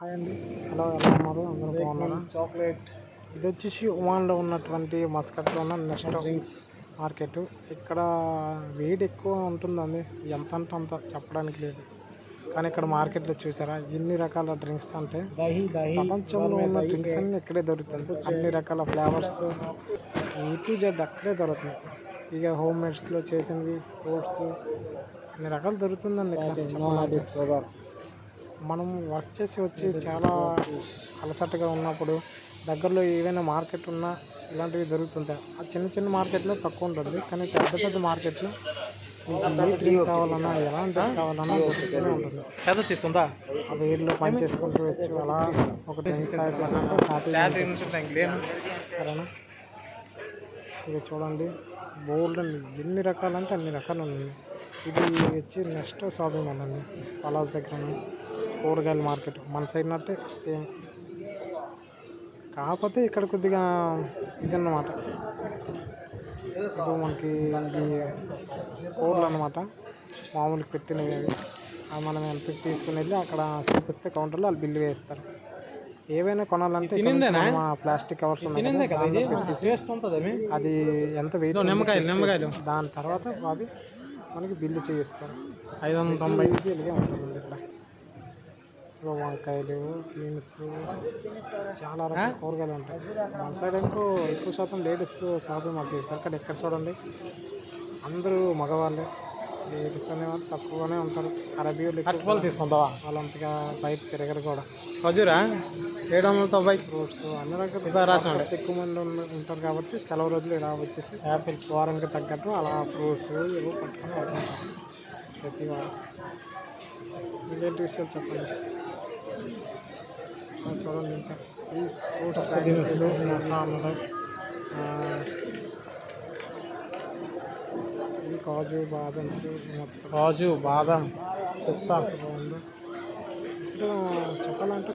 Hi అండి. Hello, ఎలా ఉన్నారు? అందరూ బాగున్నారా? చాక్లెట్ ఇది వచ్చేసి ఒమాన్లో ఉన్నటువంటి మస్కట్లో ఉన్న నెక్స్ట్ డ్రింక్స్ మార్కెట్. ఇక్కడ వేడి ఎక్కువ ఉంటుందండి, ఎంత అంటే అంత చెప్పడానికి లేదు. కానీ ఇక్కడ మార్కెట్లో చూసారా ఎన్ని రకాల డ్రింక్స్ అంటే దహి ప్రపంచంలో ఉన్న డ్రింక్స్ అన్నీ ఇక్కడే దొరుకుతుంది. అన్ని రకాల ఫ్లేవర్స్ A to Z అక్కడే దొరుకుతుంది. ఇక హోమ్ మేడ్స్లో చేసినవి, ఫ్రూట్స్, అన్ని రకాలు దొరుకుతుందండి ఇక్కడ. మనం వర్క్ చేసి వచ్చి చాలా అలసటగా ఉన్నప్పుడు దగ్గరలో ఏవైనా మార్కెట్ ఉన్నా ఇలాంటివి దొరుకుతుంటాయి. ఆ చిన్న చిన్న మార్కెట్లో తక్కువ ఉంటుంది, కానీ పెద్ద పెద్ద మార్కెట్లో మీకు ఏ డ్రింక్ కావాలన్నా ఎలాంటి కావాలన్నా దొరుకుతూనే ఉంటుంది. చేత తీసుకుందా ఆ వేడిలో పని చేసుకుంటూ వచ్చు అలా ఒక డ్రింక్ సరేనా. ఇక చూడండి, బోల్డ్ అండి, ఎన్ని రకాలంటే అన్ని రకాలు ఉన్నాయి. ఇది వచ్చి నెక్స్ట్ షాపింగ్ మాల్ అండి, పలాస్ దగ్గర ఉంది. కూరగాయల మార్కెట్ మన సైడ్ నట్టే సేమ్, కాకపోతే ఇక్కడ కొద్దిగా ఇదన్నమాట. ఇప్పుడు మనకి ఇది కూరలు అన్నమాట, మామూలుగా పెట్టినవి అవి. అవి మనం ఎంత తీసుకుని వెళ్ళి అక్కడ చూపిస్తే కౌంటర్లో వాళ్ళు బిల్లు వేస్తారు. ఏవైనా కొనాలంటే ప్లాస్టిక్ కవర్స్ అది ఎంత వెయిట్ దాని తర్వాత అది మనకి బిల్లు చేయిస్తారు. 590 రూపాయలుగా ఉంటుంది ఇక్కడ. వంకాయలు, బీన్స్, చాలా రకాల కూరగాయలు ఉంటాయి. మన సైడ్ ఎక్కువ శాతం లేడీస్ షాపింగ్ మాల్ చేస్తారు. కానీ ఎక్కడ చూడండి అందరూ మగవాళ్ళే, లేడీస్ అనేవాళ్ళు తక్కువగానే ఉంటారు. అరబీలు తీసుకుంటావా? వాళ్ళంతగా బయట తిరగరు కూడా. ఖజూరా 790 ఫ్రూట్స్ అన్ని రకాల ఎక్కువ మంది ఉంటారు కాబట్టి సెలవు రోజులు ఇలా వచ్చేసి యాపిల్ వారానికి తగ్గట్టు అలా ఫ్రూట్స్ ఏవో పట్టుకొని వెళ్తుంటారు ప్రతి వారం. ఇలాంటి విషయాలు చెప్పండి. చూడండి, ఇంకా ఈ ఫ్రూట్స్ దినుసులు, మసాలాలు, ఈ కాజు బాదమ్స్, మొత్తం కాజు బాదం పిస్తా బాగుంది. ఇప్పుడు చెప్పాలంటే